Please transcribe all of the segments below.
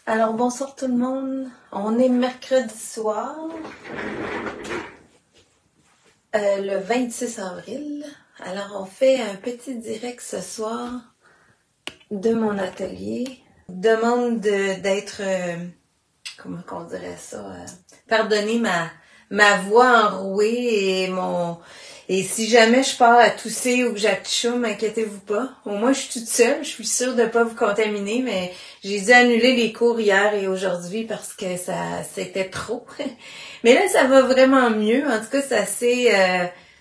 Alors bonsoir tout le monde, on est mercredi soir, le 26 avril. Alors on fait un petit direct ce soir de mon atelier. Demande d'être, comment qu'on dirait ça, pardonnez ma voix enrouée et si jamais je pars à tousser ou que j'atchoum, inquiétez-vous pas. Au moins, je suis toute seule. Je suis sûre de ne pas vous contaminer, mais j'ai dû annuler les cours hier et aujourd'hui parce que c'était trop. Mais là, ça va vraiment mieux. En tout cas,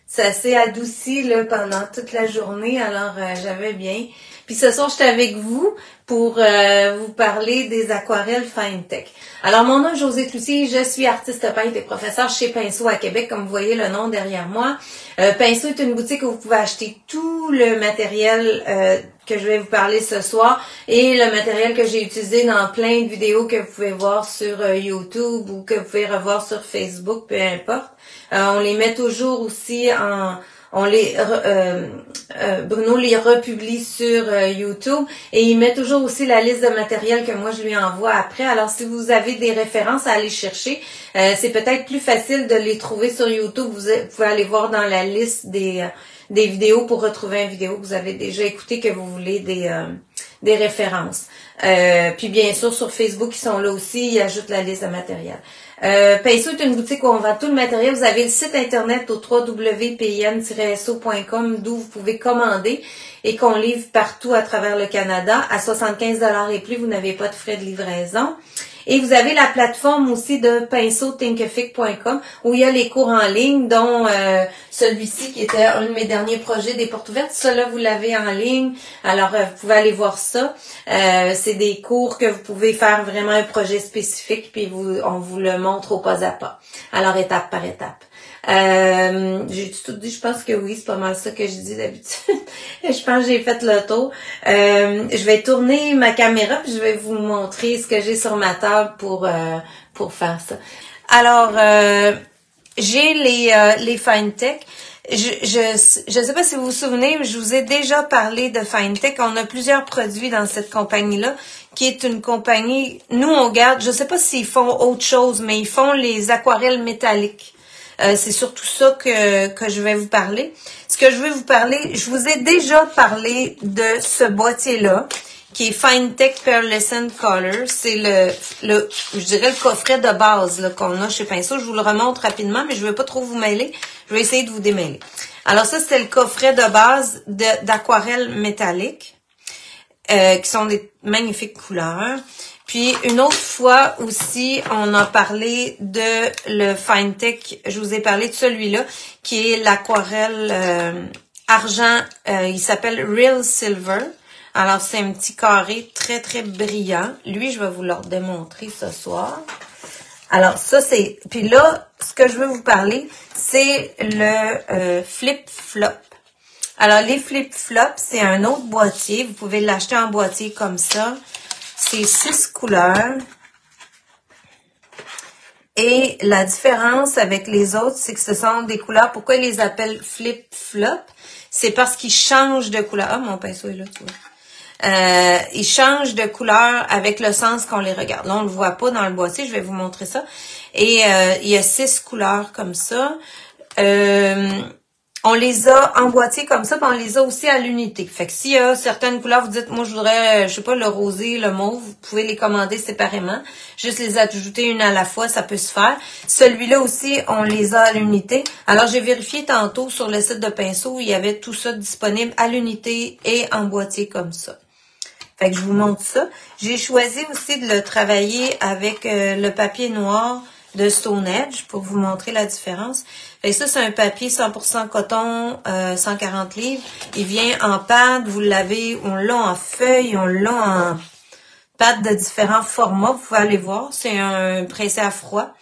ça s'est adouci là, pendant toute la journée. Alors, j'avais bien. Puis ce soir, j'étais avec vous pour vous parler des aquarelles FineTech. Alors, mon nom est Josée Cloutier, je suis artiste peintre et professeure chez Pinceau à Québec, comme vous voyez le nom derrière moi. Pinceau est une boutique où vous pouvez acheter tout le matériel que je vais vous parler ce soir et le matériel que j'ai utilisé dans plein de vidéos que vous pouvez voir sur YouTube ou que vous pouvez revoir sur Facebook, peu importe. On les met toujours aussi Bruno les republie sur YouTube et il met toujours aussi la liste de matériel que moi je lui envoie après. Alors si vous avez des références à aller chercher, c'est peut-être plus facile de les trouver sur YouTube. Vous pouvez aller voir dans la liste des vidéos pour retrouver une vidéo que vous avez déjà écoutée que vous voulez des références. Puis bien sûr sur Facebook ils sont là aussi, ils ajoutent la liste de matériel. Pinceau est une boutique où on vend tout le matériel. Vous avez le site internet au www.pin-so.com d'où vous pouvez commander et qu'on livre partout à travers le Canada. À 75 $ et plus, vous n'avez pas de frais de livraison. Et vous avez la plateforme aussi de pinceauthinkific.com où il y a les cours en ligne, dont celui-ci qui était un de mes derniers projets des portes ouvertes. Cela, vous l'avez en ligne. Alors, vous pouvez aller voir ça. C'est des cours que vous pouvez faire vraiment un projet spécifique, puis on vous le montre au pas à pas. Alors, étape par étape. J'ai tout dit, je pense que oui, c'est pas mal ça que je dis d'habitude. Je pense que j'ai fait le tour. Je vais tourner ma caméra puis je vais vous montrer ce que j'ai sur ma table pour faire ça. Alors, j'ai les FineTech. Je sais pas si vous vous souvenez, je vous ai déjà parlé de FineTech. On a plusieurs produits dans cette compagnie-là, qui est une compagnie, nous on garde, je sais pas s'ils font autre chose, mais ils font les aquarelles métalliques. C'est surtout ça que je vais vous parler. Ce que je vais vous parler, je vous ai déjà parlé de ce boîtier-là, qui est FineTech Pearlescent Color. C'est je dirais le coffret de base qu'on a chez Pinceau. Je vous le remonte rapidement, mais je ne vais pas trop vous mêler. Je vais essayer de vous démêler. Alors ça, c'est le coffret de base d'aquarelles métalliques, qui sont des magnifiques couleurs. Puis, une autre fois aussi, on a parlé de le FineTech. Je vous ai parlé de celui-là, qui est l'aquarelle argent. Il s'appelle Real Silver. Alors, c'est un petit carré très, très brillant. Lui, je vais vous le démontrer ce soir. Alors, ça, c'est... Puis là, ce que je veux vous parler, c'est le flip-flop. Alors, les flip-flops, c'est un autre boîtier. Vous pouvez l'acheter en boîtier comme ça. C'est 6 couleurs. Et la différence avec les autres, c'est que ce sont des couleurs. Pourquoi ils les appellent flip-flop? C'est parce qu'ils changent de couleur. Ah, mon pinceau est là, tu vois. Ils changent de couleur avec le sens qu'on les regarde. Là, on ne le voit pas dans le boîtier. Je vais vous montrer ça. Et il y a 6 couleurs comme ça. On les a en boîtier comme ça, puis on les a aussi à l'unité. Fait que s'il y a certaines couleurs, vous dites, moi, je voudrais, je sais pas, le rosé, le mauve, vous pouvez les commander séparément. Juste les ajouter une à la fois, ça peut se faire. Celui-là aussi, on les a à l'unité. Alors, j'ai vérifié tantôt sur le site de Pinceau, il y avait tout ça disponible à l'unité et en boîtier comme ça. Fait que je vous montre ça. J'ai choisi aussi de le travailler avec le papier noir de Stone Edge pour vous montrer la différence. Fait que ça, c'est un papier 100% coton, 140 livres. Il vient en pâte, vous l'avez, on l'a en feuille, on l'a en pâte de différents formats. Vous pouvez aller voir, c'est un pressé à froid.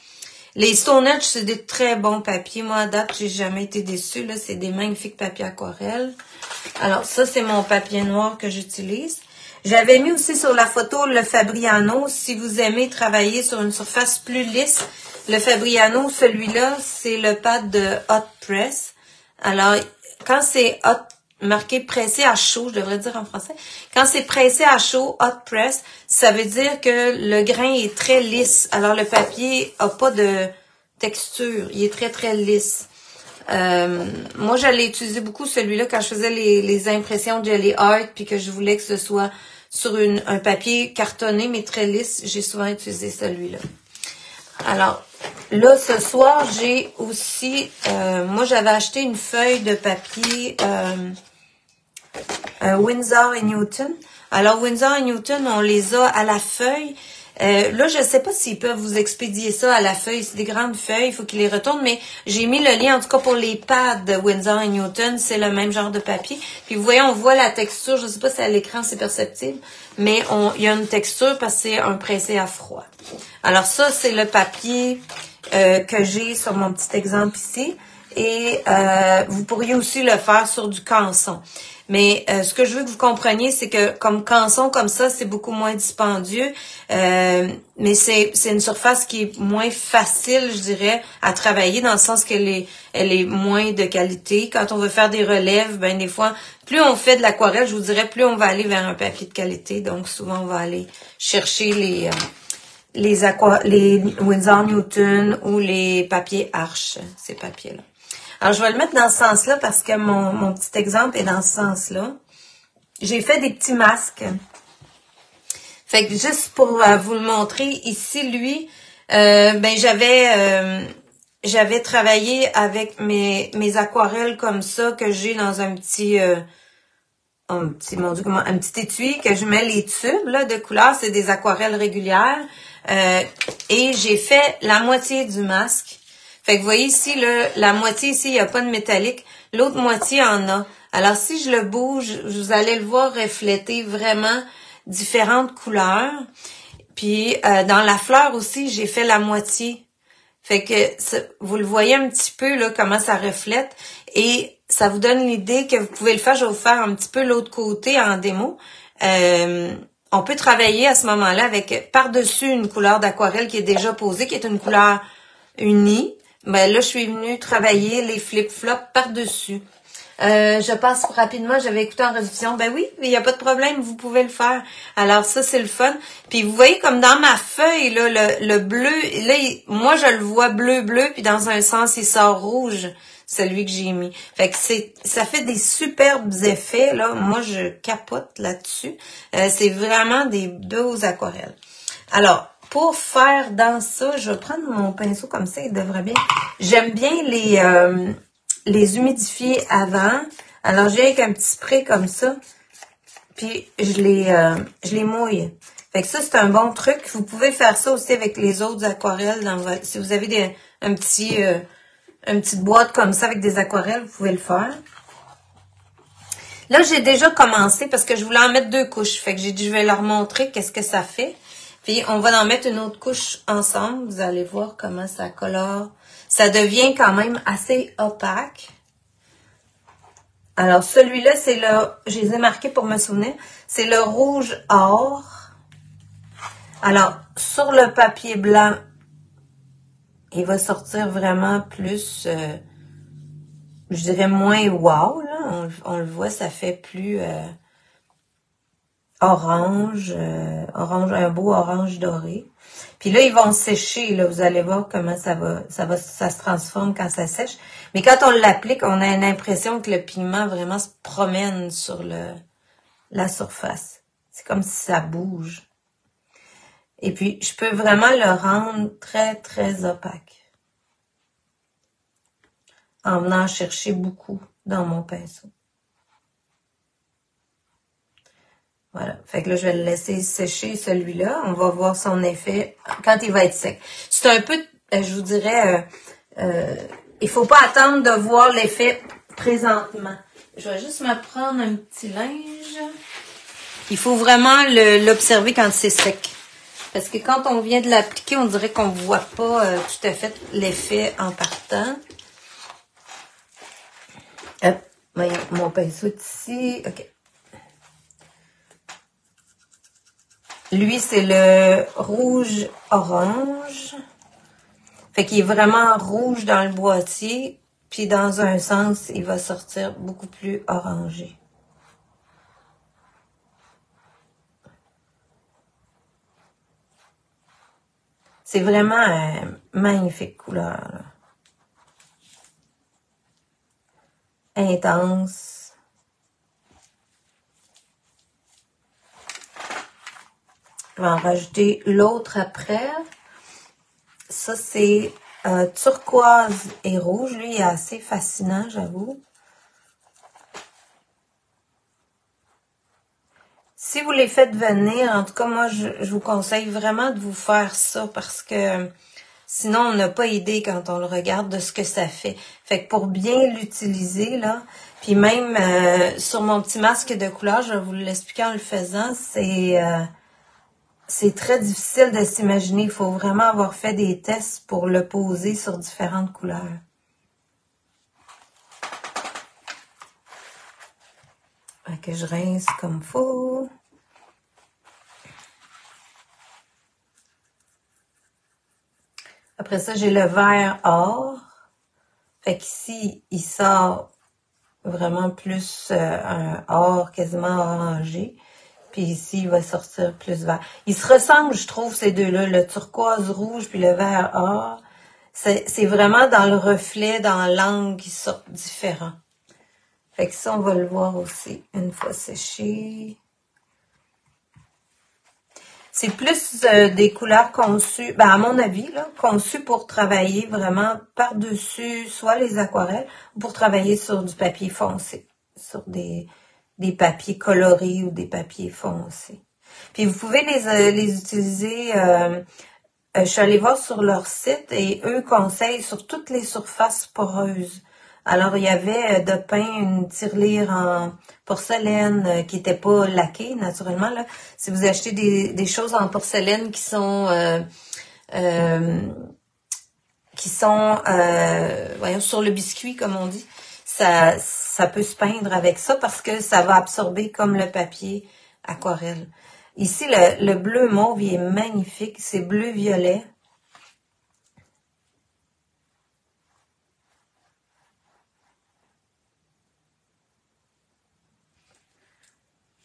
Les Stone Edge, c'est des très bons papiers. Moi, à date, j'ai jamais été déçue. Là, c'est des magnifiques papiers aquarelles. Alors, ça, c'est mon papier noir que j'utilise. J'avais mis aussi sur la photo le Fabriano. Si vous aimez travailler sur une surface plus lisse, le Fabriano, celui-là, c'est le pad de Hot Press. Alors, quand c'est Hot marqué pressé à chaud, je devrais dire en français. Quand c'est pressé à chaud, hot press, ça veut dire que le grain est très lisse. Alors le papier a pas de texture, il est très très lisse. Moi, j'allais utiliser beaucoup celui-là quand je faisais les impressions de Jelly Art, puis que je voulais que ce soit sur un papier cartonné, mais très lisse. J'ai souvent utilisé celui-là. Alors, là, ce soir, j'ai aussi... moi, j'avais acheté une feuille de papier Winsor & Newton. Alors, Winsor & Newton, on les a à la feuille. Là, je ne sais pas s'ils peuvent vous expédier ça à la feuille. C'est des grandes feuilles, il faut qu'ils les retournent, mais j'ai mis le lien, en tout cas pour les pads de Winsor & Newton, c'est le même genre de papier. Puis vous voyez, on voit la texture, je ne sais pas si à l'écran c'est perceptible, mais il y a une texture parce que c'est un pressé à froid. Alors ça, c'est le papier que j'ai sur mon petit exemple ici. Et vous pourriez aussi le faire sur du canson. Mais ce que je veux que vous compreniez, c'est que comme canson comme ça, c'est beaucoup moins dispendieux. Mais c'est une surface qui est moins facile, je dirais, à travailler, dans le sens qu'elle est moins de qualité. Quand on veut faire des relèves, ben des fois, plus on fait de l'aquarelle, je vous dirais, plus on va aller vers un papier de qualité. Donc souvent, on va aller chercher les Winsor Newton ou les papiers Arches, ces papiers-là. Alors, je vais le mettre dans ce sens-là parce que mon petit exemple est dans ce sens-là. J'ai fait des petits masques. Fait que juste pour vous le montrer, ici, lui, ben j'avais travaillé avec mes aquarelles comme ça que j'ai dans un petit étui que je mets les tubes là, de couleur. C'est des aquarelles régulières. Et j'ai fait la moitié du masque. Fait que vous voyez ici, là, la moitié ici, il n'y a pas de métallique. L'autre moitié en a. Alors, si je le bouge, vous allez le voir refléter vraiment différentes couleurs. Puis, dans la fleur aussi, j'ai fait la moitié. Fait que vous le voyez un petit peu, là, comment ça reflète. Et ça vous donne l'idée que vous pouvez le faire. Je vais vous faire un petit peu l'autre côté en démo. On peut travailler à ce moment-là avec par-dessus une couleur d'aquarelle qui est déjà posée, qui est une couleur unie. Ben là, je suis venue travailler les flip-flops par-dessus. Je passe rapidement, j'avais écouté en rediffusion. Ben oui, il n'y a pas de problème, vous pouvez le faire. Alors ça, c'est le fun. Puis vous voyez comme dans ma feuille, là, le bleu, là, moi je le vois bleu, puis dans un sens, il sort rouge, celui que j'ai mis. Fait que ça fait des superbes effets, là. Moi, je capote là-dessus. C'est vraiment des beaux aquarelles. Alors, pour faire dans ça, je vais prendre mon pinceau comme ça, il devrait bien. J'aime bien les humidifier avant. Alors, j'ai avec un petit spray comme ça, puis je les mouille. Fait que ça, c'est un bon truc. Vous pouvez faire ça aussi avec les autres aquarelles. Si vous avez une petite boîte comme ça avec des aquarelles, vous pouvez le faire. Là, j'ai déjà commencé parce que je voulais en mettre 2 couches. Fait que j'ai dit, je vais leur montrer qu'est-ce que ça fait. Puis, on va en mettre une autre couche ensemble. Vous allez voir comment ça colore. Ça devient quand même assez opaque. Alors, celui-là, c'est je les ai marqués pour me souvenir. C'est le rouge or. Alors, sur le papier blanc, il va sortir vraiment plus, je dirais moins wow, là. On le voit, ça fait plus orange, un beau orange doré. Puis là, ils vont sécher, là. Vous allez voir comment ça se transforme quand ça sèche. Mais quand on l'applique, on a l'impression que le pigment vraiment se promène sur la surface. C'est comme si ça bouge. Et puis, je peux vraiment le rendre très, très opaque. En venant chercher beaucoup dans mon pinceau. Voilà. Fait que là, je vais le laisser sécher celui-là. On va voir son effet quand il va être sec. C'est un peu, je vous dirais, il faut pas attendre de voir l'effet présentement. Je vais juste me prendre un petit linge. Il faut vraiment l'observer quand c'est sec. Parce que quand on vient de l'appliquer, on dirait qu'on ne voit pas tout à fait l'effet en partant. Hop, voyons, mon pinceau est ici. OK. Lui, c'est le rouge-orange. Fait qu'il est vraiment rouge dans le boîtier. Puis dans un sens, il va sortir beaucoup plus orangé. C'est vraiment une magnifique couleur, là. Intense. Je vais en rajouter l'autre après. Ça, c'est turquoise et rouge. Lui, il est assez fascinant, j'avoue. Si vous les faites venir, en tout cas, moi, je vous conseille vraiment de vous faire ça parce que sinon, on n'a pas idée quand on le regarde de ce que ça fait. Fait que pour bien l'utiliser, là, puis même sur mon petit masque de couleur, je vais vous l'expliquer en le faisant, c'est très difficile de s'imaginer. Il faut vraiment avoir fait des tests pour le poser sur différentes couleurs. Fait que je rince comme faut. Après ça, j'ai le vert or. Fait qu'ici, il sort vraiment plus un or quasiment orangé. Puis ici, il va sortir plus vert. Ils se ressemblent, je trouve, ces deux-là. Le turquoise rouge puis le vert or. C'est vraiment dans le reflet, dans l'angle qui sortent différents. Fait que ça, on va le voir aussi une fois séché. C'est plus des couleurs conçues, ben à mon avis, là, conçues pour travailler vraiment par-dessus soit les aquarelles ou pour travailler sur du papier foncé, sur des papiers colorés ou des papiers foncés. Puis vous pouvez les utiliser, je suis allée voir sur leur site et eux conseillent sur toutes les surfaces poreuses. Alors, il y avait de peint une tirelire en porcelaine qui n'était pas laquée, naturellement. Là. Si vous achetez des choses en porcelaine qui sont voyons, sur le biscuit, comme on dit, ça peut se peindre avec ça parce que ça va absorber comme le papier aquarelle. Ici, le bleu mauve, il est magnifique. C'est bleu-violet.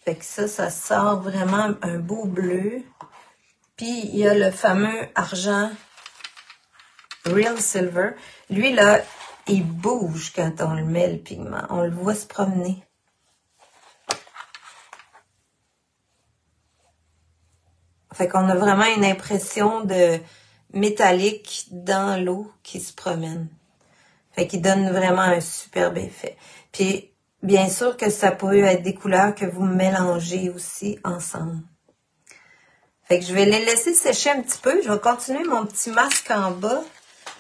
Fait que ça sort vraiment un beau bleu. Puis, il y a le fameux argent Real Silver. Lui, là, il bouge quand on le met, le pigment. On le voit se promener. Fait qu'on a vraiment une impression de métallique dans l'eau qui se promène. Fait qu'il donne vraiment un superbe effet. Puis, bien sûr que ça peut être des couleurs que vous mélangez aussi ensemble. Fait que je vais les laisser sécher un petit peu. Je vais continuer mon petit masque en bas.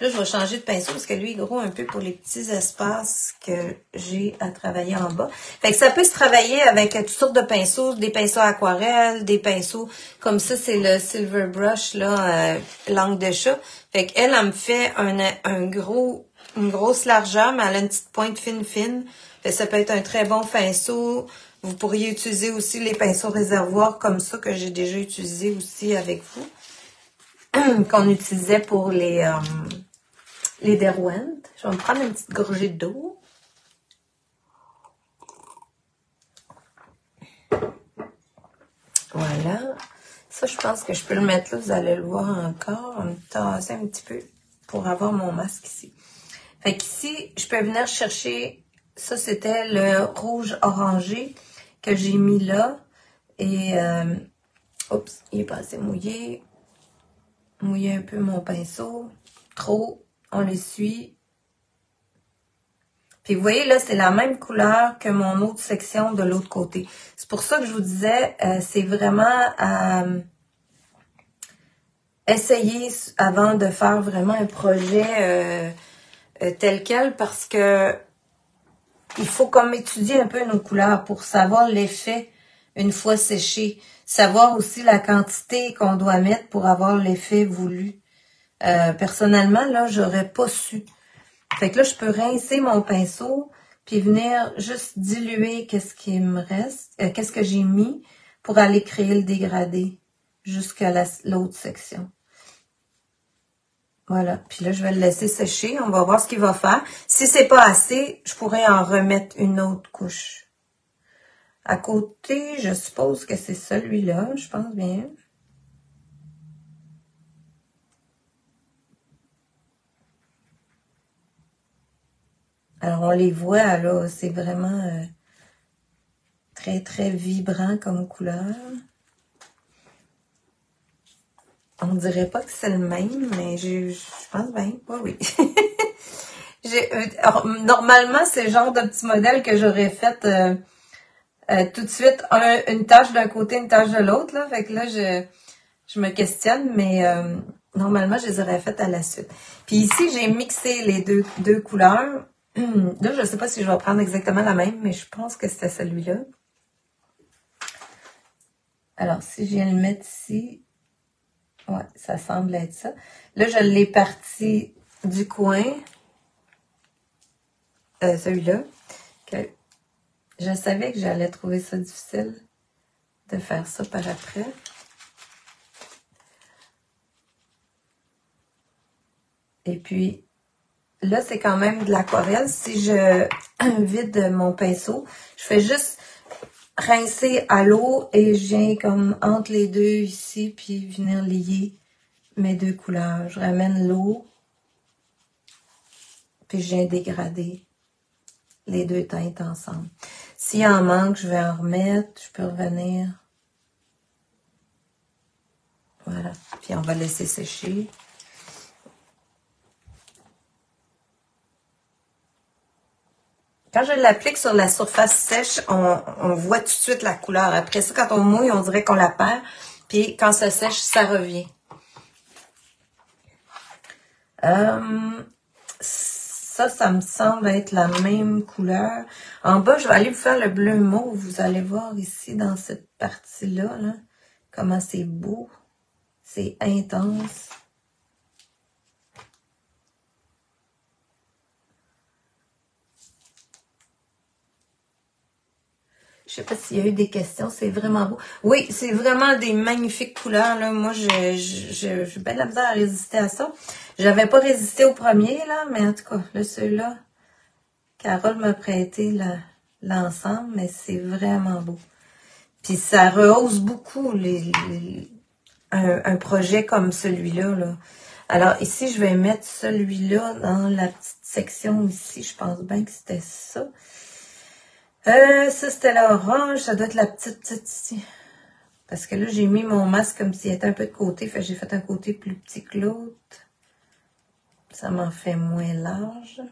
Là, je vais changer de pinceau parce que lui, il est gros un peu pour les petits espaces que j'ai à travailler en bas. Fait que ça peut se travailler avec toutes sortes de pinceaux, des pinceaux aquarelles, des pinceaux comme ça, c'est le Silver Brush, là, langue de chat. Fait qu'elle, elle me fait une grosse largeur, mais elle a une petite pointe fine. Fait que ça peut être un très bon pinceau. Vous pourriez utiliser aussi les pinceaux réservoirs comme ça que j'ai déjà utilisé aussi avec vous. Qu'on utilisait pour les Derwent. Je vais me prendre une petite gorgée d'eau. Voilà. Ça, je pense que je peux le mettre là. Vous allez le voir encore. On me tasser un petit peu pour avoir mon masque ici. Fait qu'ici, je peux venir chercher... Ça, c'était le rouge orangé que j'ai mis là. Et... oups, il est pas assez mouillé. Mouiller un peu mon pinceau. Trop. On l'essuie. Puis vous voyez, là, c'est la même couleur que mon autre section de l'autre côté. C'est pour ça que je vous disais, c'est vraiment à essayer avant de faire vraiment un projet tel quel parce que il faut comme étudier un peu nos couleurs pour savoir l'effet une fois séché. Savoir aussi la quantité qu'on doit mettre pour avoir l'effet voulu. Personnellement, là, j'aurais pas su. Fait que là, je peux rincer mon pinceau, puis venir juste diluer qu'est-ce qui me reste, qu'est-ce que j'ai mis pour aller créer le dégradé jusqu'à l'autre section. Voilà. Puis là, je vais le laisser sécher. On va voir ce qu'il va faire. Si c'est pas assez, je pourrais en remettre une autre couche. À côté, je suppose que c'est celui-là. Je pense bien. Alors, on les voit, là. C'est vraiment très, très vibrant comme couleur. On dirait pas que c'est le même, mais je pense bien. Oui, oui. Normalement, c'est le genre de petit modèle que j'aurais fait tout de suite. Une tâche d'un côté, une tâche de l'autre. Là. Fait que là, je me questionne, mais normalement, je les aurais faites à la suite. Puis ici, j'ai mixé les deux couleurs. Là, je ne sais pas si je vais prendre exactement la même, mais je pense que c'était celui-là. Alors, si je viens le mettre ici, ouais, ça semble être ça. Là, je l'ai parti du coin, celui-là, que je savais que j'allais trouver ça difficile de faire ça par après. Et puis, là, c'est quand même de l'aquarelle. Si je vide mon pinceau, je fais juste rincer à l'eau et je viens comme entre les deux ici, puis venir lier mes deux couleurs. Je ramène l'eau, puis je viens dégrader les deux teintes ensemble. S'il en manque, je vais en remettre. Je peux revenir. Voilà. Puis on va laisser sécher. Quand je l'applique sur la surface sèche, on voit tout de suite la couleur. Après ça, quand on mouille, on dirait qu'on la perd. Puis quand ça sèche, ça revient. Ça me semble être la même couleur. En bas, je vais aller vous faire le bleu mauve. Vous allez voir ici, dans cette partie-là, là, comment c'est beau. C'est intense. Je sais pas s'il y a eu des questions, c'est vraiment beau. Oui, c'est vraiment des magnifiques couleurs, là. Moi, j'ai bien de la misère à résister à ça. J'avais pas résisté au premier, là, mais en tout cas, là, celui-là, Carole m'a prêté l'ensemble, mais c'est vraiment beau. Puis ça rehausse beaucoup un projet comme celui-là, là. Alors, ici, je vais mettre celui-là dans la petite section ici. Je pense bien que c'était ça. Ça, c'était l'orange. Ça doit être la petite ici. Parce que là, j'ai mis mon masque comme s'il était un peu de côté. Fait que j'ai fait un côté plus petit que l'autre. Ça m'en fait moins large.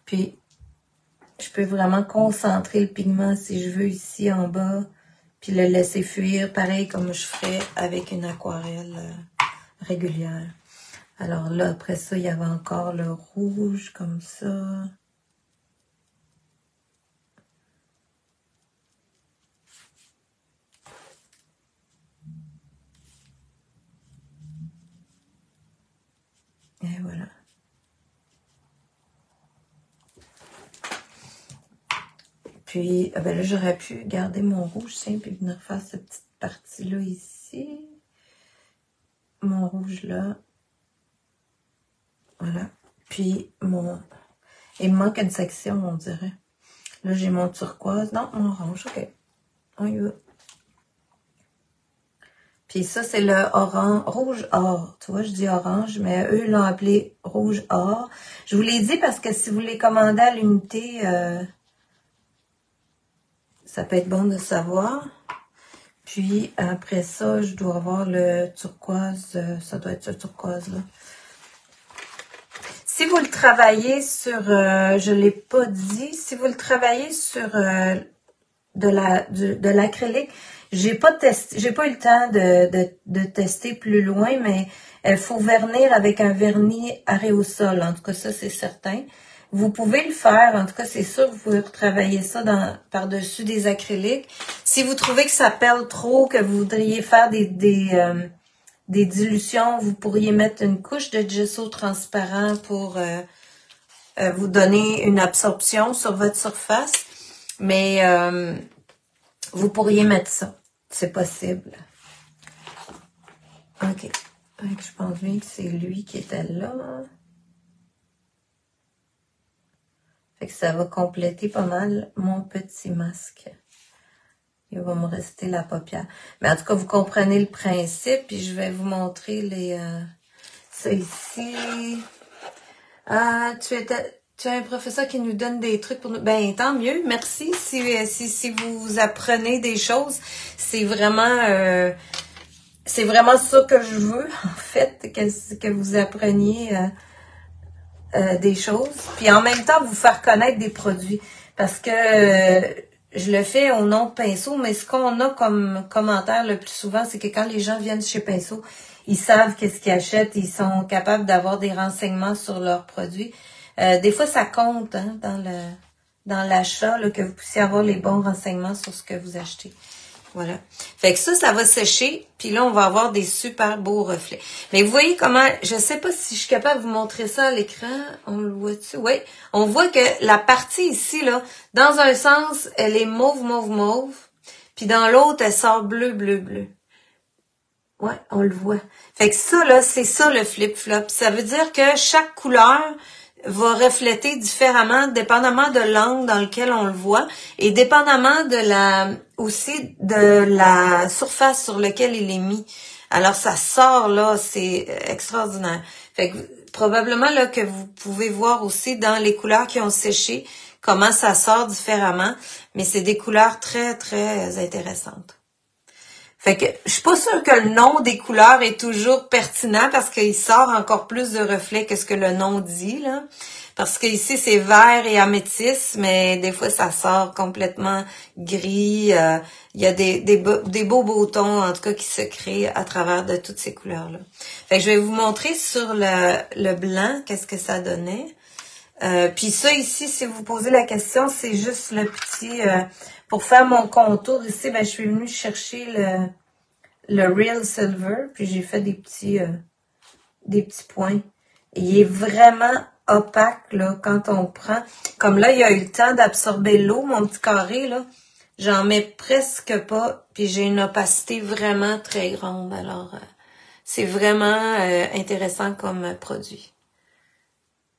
Puis, je peux vraiment concentrer le pigment si je veux ici en bas. Puis le laisser fuir, pareil comme je ferais avec une aquarelle régulière. Alors là, après ça, il y avait encore le rouge comme ça. Et voilà. Puis, ben là, j'aurais pu garder mon rouge simple et venir faire cette petite partie-là ici. Mon rouge là. Voilà. Puis, il me manque une section, on dirait. Là, j'ai mon turquoise. Non, mon orange. OK. On y va. Puis ça, c'est le rouge or. Tu vois, je dis orange, mais eux l'ont appelé rouge or. Je vous l'ai dit parce que si vous les commandez à l'unité, ça peut être bon de savoir. Puis après ça, je dois avoir le turquoise. Ça doit être ce turquoise-là. Si vous le travaillez sur, je l'ai pas dit, si vous le travaillez sur de l'acrylique, j'ai pas eu le temps de tester plus loin, mais il faut vernir avec un vernis aréosol. En tout cas, ça, c'est certain. Vous pouvez le faire. En tout cas, c'est sûr que vous pouvez retravailler ça par-dessus des acryliques. Si vous trouvez que ça perle trop, que vous voudriez faire des dilutions, vous pourriez mettre une couche de gesso transparent pour vous donner une absorption sur votre surface. Mais vous pourriez mettre ça. C'est possible. OK. Fait que je pense bien que c'est lui qui était là. Fait que ça va compléter pas mal mon petit masque. Il va me rester la paupière. Mais en tout cas, vous comprenez le principe. Puis je vais vous montrer les... ça ici. Ah, tu as un professeur qui nous donne des trucs pour nous. Ben, tant mieux. Merci. Si vous apprenez des choses, c'est vraiment ça que je veux, en fait, que vous appreniez des choses. Puis en même temps, vous faire connaître des produits. Parce que je le fais au nom de Pinceau, mais ce qu'on a comme commentaire le plus souvent, c'est que quand les gens viennent chez Pinceau, ils savent qu'est-ce qu'ils achètent, ils sont capables d'avoir des renseignements sur leurs produits. Des fois, ça compte hein, dans l'achat, que vous puissiez avoir les bons renseignements sur ce que vous achetez. Voilà. Fait que ça va sécher, puis là, on va avoir des super beaux reflets. Mais vous voyez comment, je sais pas si je suis capable de vous montrer ça à l'écran. On le voit-tu? Oui. On voit que la partie ici, là, dans un sens, elle est mauve, mauve, mauve. Puis dans l'autre, elle sort bleu, bleu, bleu. Ouais, on le voit. Fait que ça, là, c'est ça le flip-flop. Ça veut dire que chaque couleur va refléter différemment, dépendamment de l'angle dans lequel on le voit et dépendamment aussi de la surface sur laquelle il est mis. Alors, ça sort là, c'est extraordinaire. Fait que, probablement là que vous pouvez voir aussi dans les couleurs qui ont séché comment ça sort différemment, mais c'est des couleurs très, très intéressantes. Fait que je suis pas sûre que le nom des couleurs est toujours pertinent parce qu'il sort encore plus de reflets que ce que le nom dit, là. Parce que ici, c'est vert et améthyste, mais des fois, ça sort complètement gris. Il y a des beaux boutons, en tout cas, qui se créent à travers de toutes ces couleurs-là. Fait que je vais vous montrer sur le blanc, qu'est-ce que ça donnait. Puis ça, ici, si vous posez la question, c'est juste le petit... pour faire mon contour ici, ben, je suis venue chercher le Real Silver, puis j'ai fait des petits points. Et il est vraiment opaque, là, quand on prend. Comme là, il a eu le temps d'absorber l'eau, mon petit carré, là. J'en mets presque pas, puis j'ai une opacité vraiment très grande. Alors, c'est vraiment intéressant comme produit.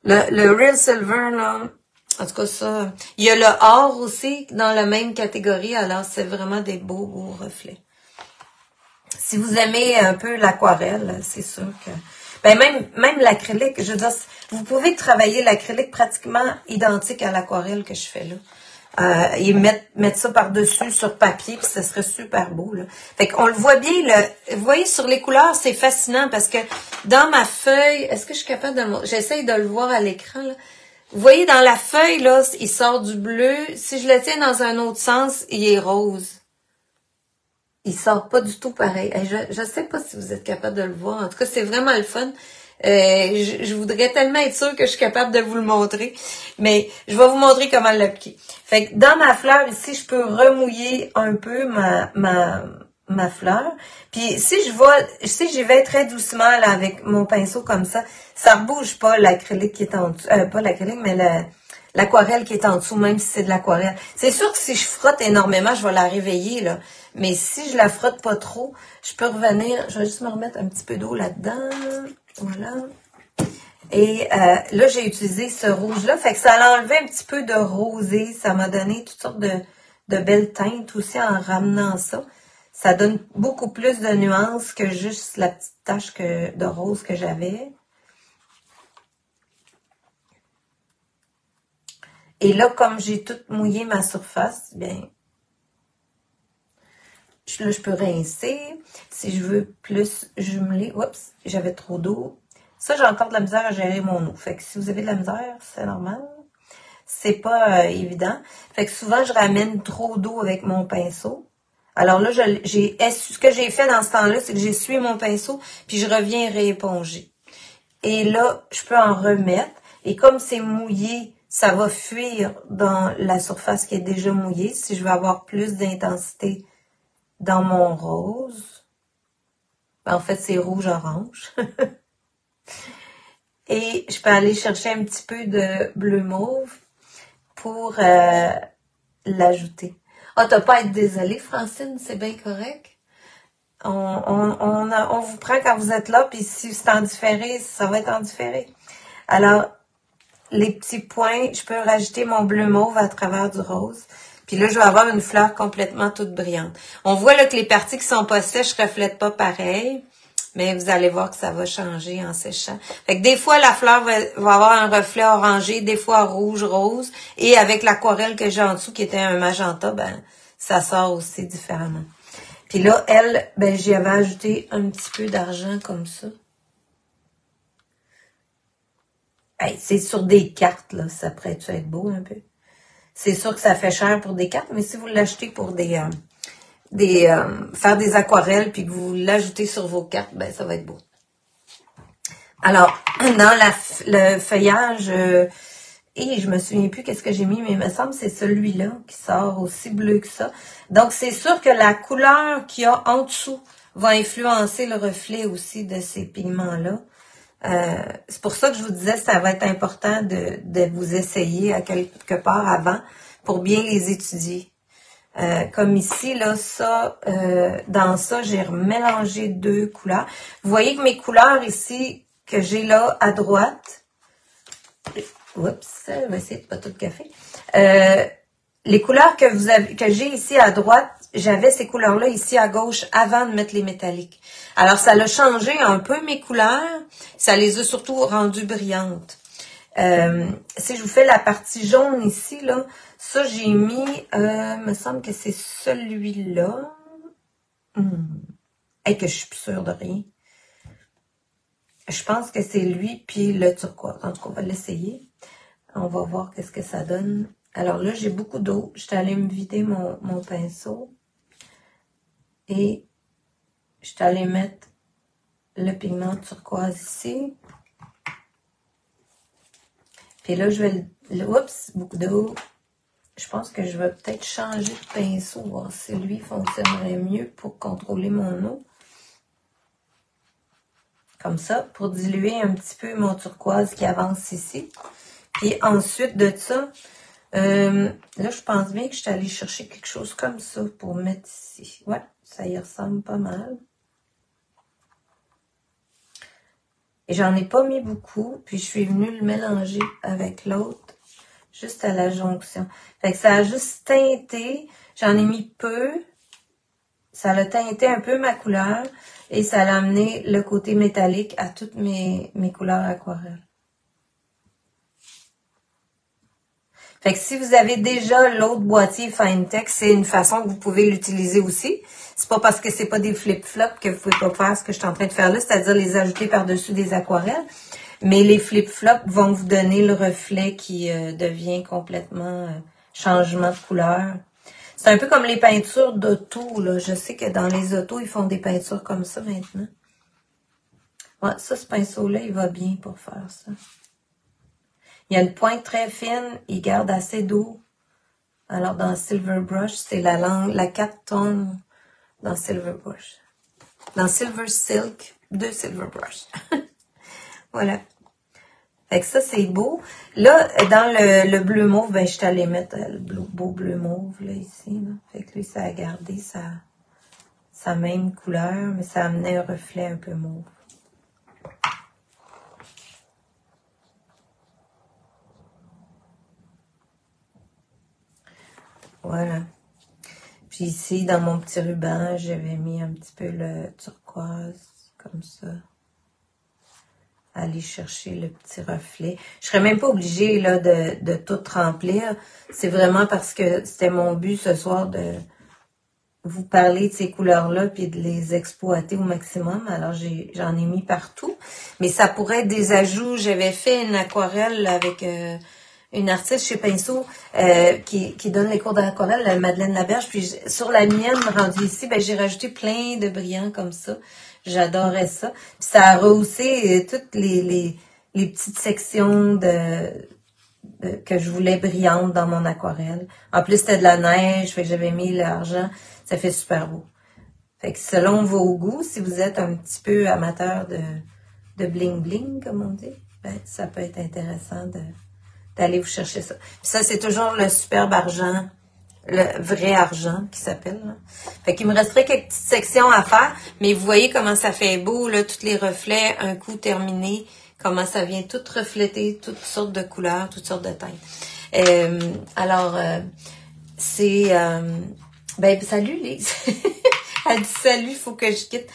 Le Real Silver, là, en tout cas, ça. Il y a le or aussi dans la même catégorie, alors c'est vraiment des beaux, beaux reflets. Si vous aimez un peu l'aquarelle, c'est sûr que... Ben même l'acrylique, je veux dire, vous pouvez travailler l'acrylique pratiquement identique à l'aquarelle que je fais là. Et mettre ça par-dessus sur papier, puis ce serait super beau, là. Fait qu'on le voit bien, vous voyez, sur les couleurs, c'est fascinant parce que dans ma feuille, est-ce que je suis capable de... J'essaye de le voir à l'écran, là. Vous voyez, dans la feuille, là, il sort du bleu. Si je le tiens dans un autre sens, il est rose. Il sort pas du tout pareil. Je sais pas si vous êtes capable de le voir. En tout cas, c'est vraiment le fun. Je voudrais tellement être sûre que je suis capable de vous le montrer. Mais je vais vous montrer comment l'appliquer. Fait que dans ma fleur ici, je peux remouiller un peu ma fleur. Puis si j'y vais très doucement là, avec mon pinceau comme ça rebouge pas l'acrylique qui est en dessous. Pas l'acrylique, mais l'aquarelle qui est en dessous, même si c'est de l'aquarelle. C'est sûr que si je frotte énormément, je vais la réveiller, là. Mais si je la frotte pas trop, je peux revenir. Je vais juste me remettre un petit peu d'eau là-dedans. Voilà. Et là, j'ai utilisé ce rouge-là. Fait que ça a enlevé un petit peu de rosé. Ça m'a donné toutes sortes de belles teintes aussi en ramenant ça. Ça donne beaucoup plus de nuances que juste la petite tache de rose que j'avais. Et là, comme j'ai tout mouillé ma surface, bien, là, je peux rincer. Si je veux plus jumeler, oups, j'avais trop d'eau. Ça, j'ai encore de la misère à gérer mon eau. Fait que si vous avez de la misère, c'est normal. C'est pas évident. Fait que souvent, je ramène trop d'eau avec mon pinceau. Alors là, ce que j'ai fait dans ce temps-là, c'est que j'ai essuyé mon pinceau, puis je reviens rééponger. Et là, je peux en remettre. Et comme c'est mouillé, ça va fuir dans la surface qui est déjà mouillée. Si je veux avoir plus d'intensité dans mon rose. En fait, c'est rouge-orange. Et je peux aller chercher un petit peu de bleu mauve pour l'ajouter. Ah, t'as pas à être désolée, Francine, c'est bien correct. On vous prend quand vous êtes là, puis si c'est en différé, ça va être en différé. Alors, les petits points, je peux rajouter mon bleu mauve à travers du rose. Puis là, je vais avoir une fleur complètement toute brillante. On voit là que les parties qui sont pas sèches reflètent pas pareil, mais vous allez voir que ça va changer en séchant. Fait que des fois, la fleur va avoir un reflet orangé, des fois rouge, rose, et avec l'aquarelle que j'ai en dessous, qui était un magenta, ben ça sort aussi différemment. Puis là, elle, ben j'y avais ajouté un petit peu d'argent comme ça. Hey, c'est sur des cartes, là, ça pourrait-tu être beau un peu? C'est sûr que ça fait cher pour des cartes, mais si vous l'achetez pour faire des aquarelles, puis que vous l'ajoutez sur vos cartes, ben ça va être beau. Alors, dans le feuillage, et je me souviens plus qu'est-ce que j'ai mis, mais il me semble que c'est celui-là qui sort aussi bleu que ça. Donc, c'est sûr que la couleur qu'il y a en dessous va influencer le reflet aussi de ces pigments-là. C'est pour ça que je vous disais que ça va être important de vous essayer à quelque part avant pour bien les étudier. Comme ici, là, ça, dans ça, j'ai remélangé deux couleurs. Vous voyez que mes couleurs ici, que j'ai là à droite, oups, je vais essayer de pas tout café. Les couleurs que j'ai ici à droite, j'avais ces couleurs-là ici à gauche avant de mettre les métalliques. Alors, ça a changé un peu mes couleurs. Ça les a surtout rendues brillantes. Si je vous fais la partie jaune ici, là, ça, j'ai mis, me semble que c'est celui-là. Et que je suis plus sûre de rien. Je pense que c'est lui, puis le turquoise. En tout cas, on va l'essayer. On va voir qu'est-ce que ça donne. Alors là, j'ai beaucoup d'eau. Je suis allée me vider mon pinceau. Et je suis allée mettre le pigment turquoise ici. Puis là, je vais oups, beaucoup d'eau. Je pense que je vais peut-être changer de pinceau, voir si lui fonctionnerait mieux pour contrôler mon eau. Comme ça, pour diluer un petit peu mon turquoise qui avance ici. Puis ensuite de ça, là, je pense bien que je suis allée chercher quelque chose comme ça pour mettre ici. Ouais, ça y ressemble pas mal. Et j'en ai pas mis beaucoup, puis je suis venue le mélanger avec l'autre, juste à la jonction. Fait que ça a juste teinté, j'en ai mis peu, ça a teinté un peu ma couleur, et ça a amené le côté métallique à toutes mes couleurs aquarelles. Fait que si vous avez déjà l'autre boîtier Finetec, c'est une façon que vous pouvez l'utiliser aussi. C'est pas parce que c'est pas des flip-flops que vous pouvez pas faire ce que je suis en train de faire là, c'est-à-dire les ajouter par-dessus des aquarelles. Mais les flip-flops vont vous donner le reflet qui devient complètement changement de couleur. C'est un peu comme les peintures d'auto, là. Je sais que dans les autos, ils font des peintures comme ça maintenant. Ouais, ça, ce pinceau-là, il va bien pour faire ça. Il y a une pointe très fine, il garde assez d'eau. Alors, dans Silver Brush, c'est la 4 tonnes dans Silver Brush. Dans Silver Silk, de Silver Brush. Voilà. Fait que ça, c'est beau. Là, dans le bleu mauve, ben, je suis allée mettre le beau bleu mauve, là, ici. Là. Fait que lui, ça a gardé sa même couleur, mais ça amenait un reflet un peu mauve. Voilà. Puis ici, dans mon petit ruban, j'avais mis un petit peu le turquoise, comme ça. Aller chercher le petit reflet. Je serais même pas obligée là, de tout remplir. C'est vraiment parce que c'était mon but ce soir de vous parler de ces couleurs-là puis de les exploiter au maximum. Alors, j'en ai mis partout. Mais ça pourrait être des ajouts. J'avais fait une aquarelle avec une artiste chez Pinceau qui donne les cours d'aquarelle, Madeleine Laberge. Puis sur la mienne rendue ici, ben, j'ai rajouté plein de brillants comme ça. J'adorais ça. Puis ça a rehaussé toutes les petites sections que je voulais brillantes dans mon aquarelle. En plus, c'était de la neige, fait que j'avais mis l'argent. Ça fait super beau. Fait que selon vos goûts, si vous êtes un petit peu amateur de bling-bling, comme on dit, ben, ça peut être intéressant d'aller vous chercher ça. Puis ça, c'est toujours le superbe argent le vrai argent qui s'appelle. Là. Fait qu'il me resterait quelques petites sections à faire, mais vous voyez comment ça fait beau, là, tous les reflets, un coup terminé, comment ça vient tout refléter, toutes sortes de couleurs, toutes sortes de teintes. Alors, c'est... ben, salut Lise! Elle dit salut, faut que je quitte.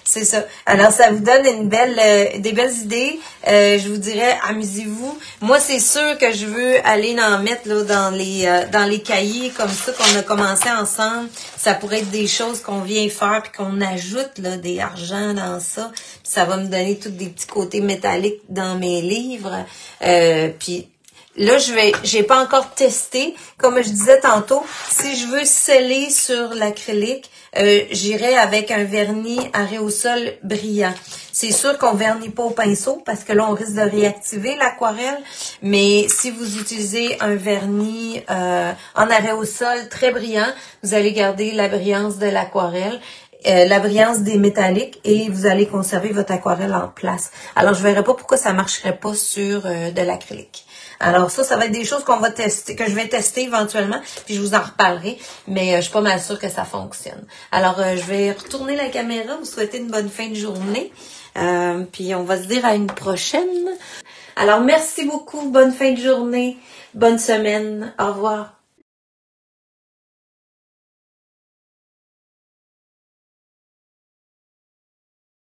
C'est ça. Alors, ça vous donne des belles idées. Je vous dirais, amusez-vous. Moi, c'est sûr que je veux aller en mettre là, dans les cahiers comme ça qu'on a commencé ensemble. Ça pourrait être des choses qu'on vient faire puis qu'on ajoute là, des argents dans ça. Puis ça va me donner tous des petits côtés métalliques dans mes livres. Puis là, j'ai pas encore testé. Comme je disais tantôt, si je veux sceller sur l'acrylique, j'irai avec un vernis aréosol brillant. C'est sûr qu'on vernit pas au pinceau parce que là, on risque de réactiver l'aquarelle. Mais si vous utilisez un vernis en aréosol très brillant, vous allez garder la brillance de l'aquarelle. La brillance des métalliques et vous allez conserver votre aquarelle en place. Alors, je verrai pas pourquoi ça marcherait pas sur de l'acrylique. Alors ça va être des choses qu'on va tester, que je vais tester éventuellement, puis je vous en reparlerai, mais je suis pas mal sûre que ça fonctionne. Alors, je vais retourner la caméra, vous souhaiter une bonne fin de journée, puis on va se dire à une prochaine. Alors, merci beaucoup, bonne fin de journée, bonne semaine, au revoir.